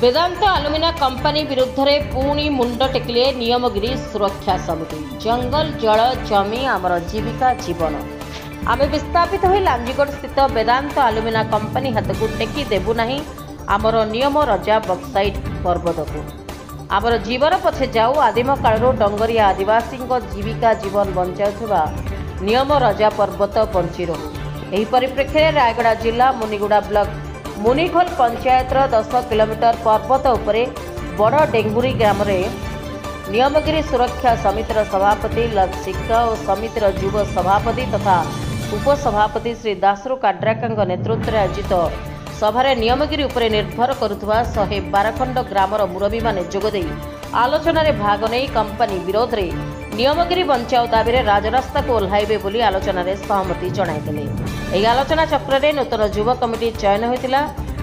वेदांत अलुमिना company विरुद्ध रे पुणी मुंड टेकिले नियमगिरी सुरक्षा समिति। जंगल जल जमी आमर जीविका जीवन आम विस्थापित हो लांजीगढ़ स्थित वेदांत अलुमिना कंपनी हाथ को टेकी देबू नहीं आमर नियम रजा बक्साइट पर्वत को आमर जीवन पछे जाऊ आदिम कालू डंगरिया आदिवासी जीविका जीवन बंचाउथुबा नियम रजा पर्वत बंची रहू। एही परिप्रेक्षी में रायगड़ा जिला मुनिगुड़ा ब्लॉक मुनिखोल पंचायतर 10 किलोमीटर पर्वत उपरे बड़ डेंगुरी ग्राम नियमगिरी सुरक्षा समितिर सभापति लक्ष्य और समितिर युव सभापति तथा उपसभापति श्री दासरू काड्राका नेतृत्व में आयोजित सभारे नियमगिरी उपरे निर्भर करुवा 112 खंड ग्रामर मुरबी माने जोगदे आलोचन भाग नहीं कंपनी विरोध में नियमगिरी बंचाओ दाबी राजरास्ता को ओह्लाइबे बोली आलोचन सहमति जणाइले। एही आलोचना चक्र में नूतन युव कमिटी चयन होइतिला।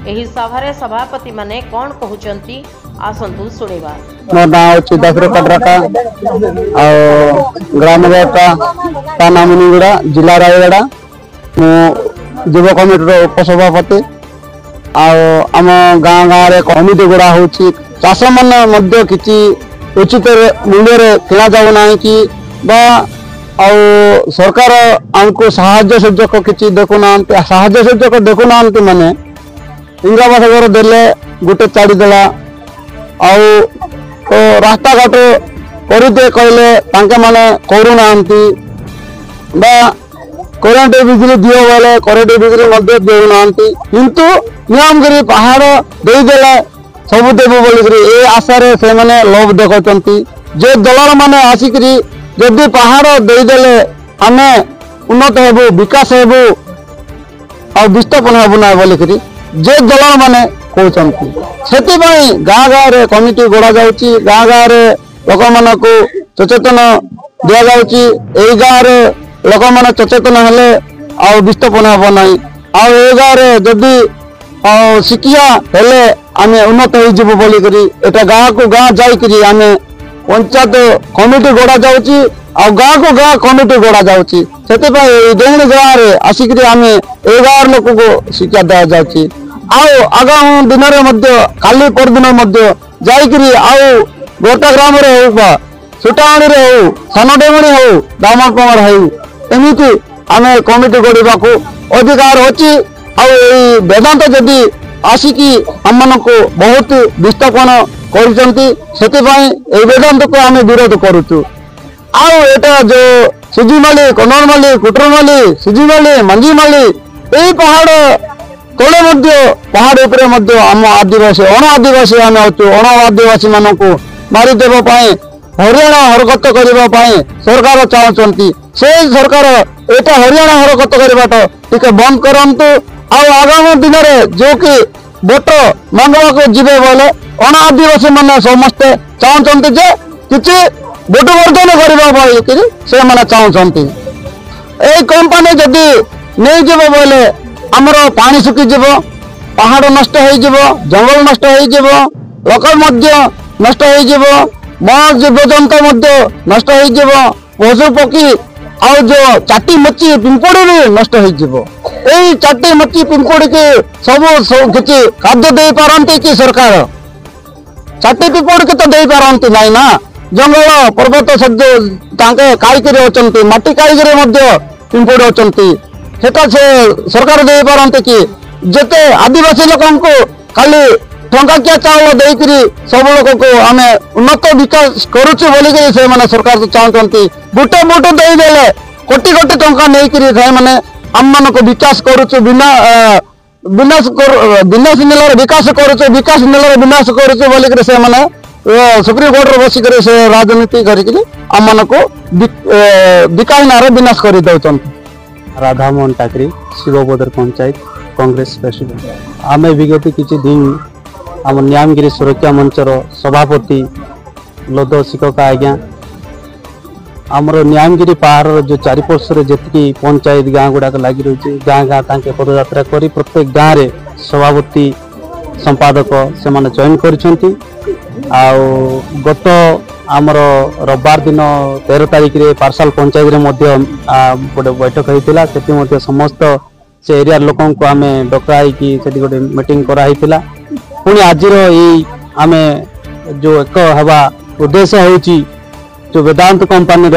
एही सभारे सभापति माने कोन कहउचंती आसंतु सुनेबा। मो नाम अछि दासरू काड्राका ग्राम ता नाम मुनिगुड़ा जिला रायगड़ा। मो युव कमिटी उपसभापति आम गाँ गाँव रे कमिटी गुड़ा होची चाष मान मध्य किछि उचित मूल्य रे किना जाउ नाही कि बा सरकार आमको साहाय्य सुजोग किछि देखु नांती साहाय्य सुजोग देखु नांती माने इंद्रावास घर देले गुटे चाड़ी देला तो रास्ता घाट करदे कहले तांके माने करू नांती बा करेंट बिजली दियो बोले करेंट बिजली मध्य देउ नांती किंतु नियमगिरी पहाड़ देदेले सब देबू बोलिकरी ए आशारे से माने लोभ देखौचंती जे दलाल माने आसिकरी जदि पहाड़ देदेले आमे उन्नत हेबू विकास हेबू और विस्थापन हेबू ना बोलिकरी जे दलाल माने कहउचंती सेति पई गाँ गाँ रे कमिटी गोड़ा जाउची गाँ गाँ रे लोक मानको सचेतन दिया जाउची एई गाँ रे लोक माने सचेतन हेले और विस्थापन हेबो नाही और ए गाँ रे जदि शिक्षा हेले आमे उन्नत हो जीव बोली करी एटा गाँ को गाँ जाइकरी आमे पंचायत कमिटी गोड़ा जाउची और गाँ को गाँ कमिटी गोड़ा जाउची सेते पई डेंगड़ी गाँ रे आसिकरी आमे ए गाँ लोक को शिक्षा दिया जाउची आउ आगामी दिन रे मध्य काली पर दिन मध्य जाइकरी आउ गोटा ग्राम रे हो बा सुटाणी रे हो सान डेंगड़ी हो दामनपमर हो एमिति आमे कमिटी गोड़ीबा को अधिकार होची वेदांत जदि आसिकी आम मान को बहुत विस्थापन कर वेदांत को आम विरोध करुचु आटा जो सुजीमाली कनरमाली कुटरमाली सुजीमाली मंजीमाली यही पहाड़ तले पहाड़ उपरे आम आदिवासी अण आदिवासी आम अच्छु अण आदिवासी मान को मारिदेव हरियाणा हरकत करने सरकार चाहती से सरकार एटा हरियाणा हरकत करवाटा टिके बंद करंतु आगामी दिन में जो कि भोट मांगवा को जीवे बोले अण आदिवासी मैंने समस्ते चाहते जे किसी भोट वर्धन करने से मैंने चाहते ये कंपनी जदि नहीं जीव बोले आमर पानी सुखीजीव पहाड़ नष्ट हो जंगल नष्ट हो लोक नष्ट हो बन जीवजंतु नष्ट हो पशु पक्षी और जो चाटी मच्छी पिंपड़ी भी नष्ट हो चाटी मच्छी पिंपड़ी के सब किसी खाद्य दे पारती कि सरकार चाटी पिंपड़ी के तो दे पारती ना ना जंगल पर्वत सब काईकरी अच्छा मटी काईकरी पिंपड़ी अच्छा से सरकार दे पारती कि जिते आदिवासी लोक को खाली टंकाकिया चाउल देकरी सब लोक को आम उन्नत विकास करुचु बोलिकी से माने सरकार तो चाहते गुटे बुटे देदेले कोटी कोटी टंका नहीं मैंने आम मान को विकास करुचु विनाश नील विकास करुचु विकास नील विनाश करुचु बोलिकी से माने सुप्रीम कोर्ट रे बसिक से राजनीति करी आम मान को विकास नारे विनाश कर दौरान। राधामोहन टाकरी शिवबोधर पंचायत कांग्रेस प्रेसिडेंट आम विगत किसी दिन आम नियमगिरी सुरक्षा मंचर सभापति लोद शिक्षका आज्ञा आमर नियमगिरी पहाड़ जो चारिपार्श्वर जी पंचायत गाँ गुड़ाक लगी रही गाँ गाँ तांके पदयात्रा करी प्रत्येक गाँव रे सभापति संपादक से माने चयन करिसेंती गत आमर रविवार दिन 13 तारिख रे पार्सल पंचायत रे मध्य गोटे बैठक होइतिला सेति मध्य समस्त से एरिया लोकन को आमे डकाई कि सेति गोटे मीटिंग करा हितिला पुणी आज आम जो एक हवा उद्देश्य होची जो वेदांत कंपनी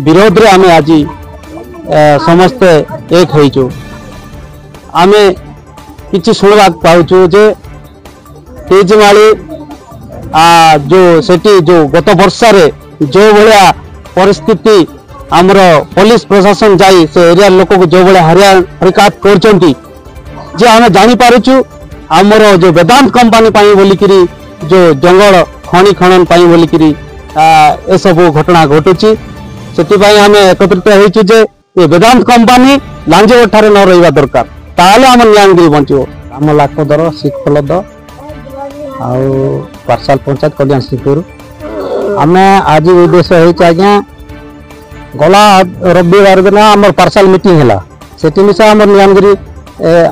विरोध रे आम आज समस्ते एक होइचु। आम किछि सुनवा पाउछु जे तेजमाली जो सेठी जो गत वर्षा रे जो भलिया परिस्थिति आमर पुलिस प्रशासन जाई से एरिया लोक को जो भलिया हरिकाट करचंती जे आम जानि पारुछु आमर जो वेदांत कंपनी पाई बोलिकिरी जो जंगल खनि खनन पाई बोलिकिरी ए सब घटना घटुची सेति आम एकत्रित होइछु जे ये वेदांत कंपनी लांजे ठारे न रहिबा दरकार ताले आम न्यायगिरी बंचिबो। आम लाखदर शिखलद आउ पार्साल पंचायत कल्याण श्रीपुर आम आज उद्देश्य होइछ आज्ञा गला रविवार दिन आम पार्साल मीटिंग है से मिसा आम न्यायगिरी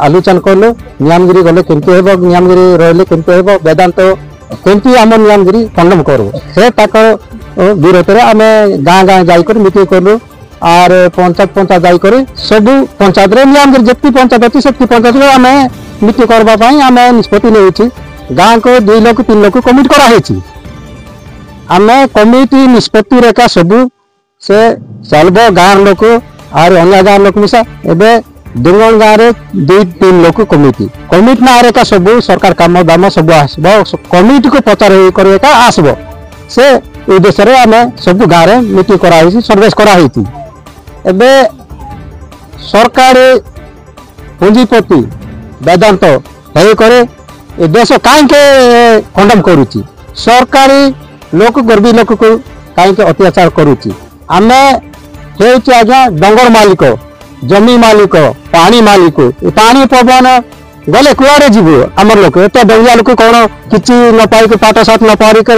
आलोचना कलु न्यायगिरी गले केमती हेब न्यायगिरी रहिले केमती हेब वेदांत केमती आम न्यायगिरी खंडन करू से विरोध में आम गाँ गाँ जाकर मीटिंग कलु आर पंचायत पंचायत जाकर सब पंचायत न्यायगिरी जितनी पंचायत अच्छी से पंचायत आम मीटिंग करवाई आम निष्पत्ति नहीं गाँ को 2 लोक 3 लोक कमिटी कराई आम कमिटी निष्पत्ति रेखा सब से चलबो गाँव लोक और अन्य गाँव लोक मिसा एवं दुर्गण गाँव में 2-3 लोक कमिटी ना रेखा सब सरकार काम दाम सब आसब कमिटी को पचार कर आसब से उद्देश्य आम सब गाँव में मीटिंग कराई सर्वेस कराई एवं सरकारी पुंजीपति वेदांत होकर देश कहीं खंडन करुच्ची सरकारी लोक गर्वी लोक को कहीं अत्याचार करुच्ची आम आज्ञा डंगर मालिक जमी मालिक पानी मालिक पानी पवन गले कुआड़े जीव आम लोक एत डंगिया लोक कौन कि न पाई पाठ साठ न पढ़िक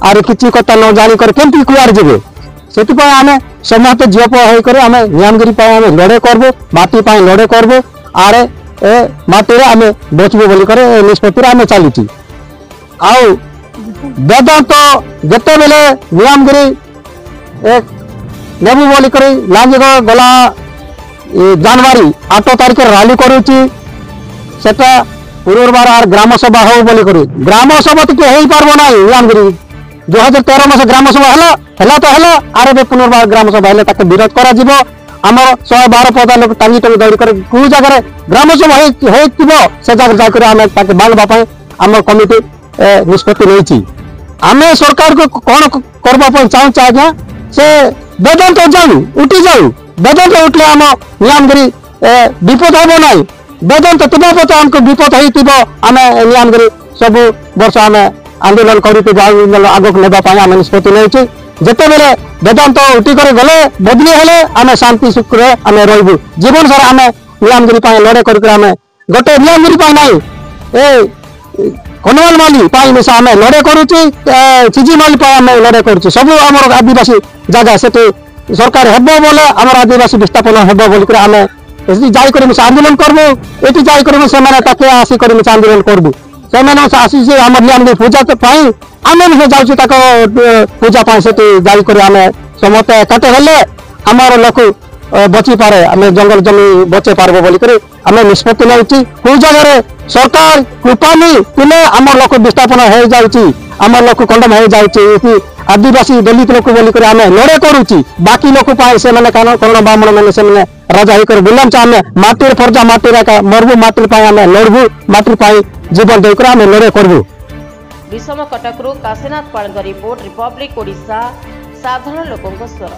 आर कि कथा न जानिक केमती कुआड़े जीवे से आम समस्त झीप होकर आम न्यायगिरी आम लड़े करबो माटी लड़े करबो आर ए माटी आम बचबो बोलिक निष्पत्ति आम चली आउ वेदांत जिते बेले न्यायगिरी नेबू बोलिक लांजगढ़ गला जनवरी 8 तारिख रैली करुच्ची सेटा पुनर्बार आर ग्राम सभा हो बोलिक ग्राम सभा तो हो पारबो ना न्यायगिरी 2013 मस ग्राम सभा है तो है आर ए पुनर्बार ग्राम सभा है विरोध कर आम 112 पदा लोक टांगी टांगी दौड़ कर कौ जगह ग्राम सभा से जगह जाकर आम बांधवाई आम कमिटी निष्पत्ति नहीं आम सरकार को कौन करने चाहूँ आज्ञा से वेदांत जाऊ उठी जाऊ वेदांत उठले आम न्यायगिरी विपद हम ना वेदांत तुम पच आमको विपद होम न्यायगिरी सब वर्ष आम आंदोलन कर आग को नापी आम निष्पत्ति नहीं जिते बेले वेदांत उठिकर गले बदली हेले आम शांति सुख आम रही जीवन सारा आम न्यायगिरी लड़े करम गोटे न्यायगिरी ना ए कनवाल माली मिसा आम लड़े करुच्ची चिजी माली आम लड़े करुच्ची सब आम आदिवासी जगह से सरकार हेब बोले आम आदिवासी विस्थापन हेब बोलिक आम जाकर मिसा आंदोलन करबू ये जाकर से आसिक मिसा आंदोलन करबू से आसी आम न्यायगिरी पूजा आम भी जाऊँ पूजा से जाकर आम समस्त एकाटे हेले आमर लोक बची पारे आम जंगल जमी बचे पारबो बोलिक आम निष्पत्ति नहीं कौ जगह सरकार कृपा नहीं तुले आम लोक विस्थापन हो जाऊँगी आम लोक खंडन हो जाऊँगी आदिवासी दलित लोक बोलिक आम लड़े करुच्ची बाकी लोक से कर्ण ब्राह्मण मैंने राजा होकर बुलाम आम माटी फर्जा माटी मरबू माटी आम लड़बू माटी जीवन देकर आम लड़े करबू। विषम कटकरू काशीनाथ पाल रिपोर्ट रिपब्लिक ओडिशा साधारण लोकों स्वर।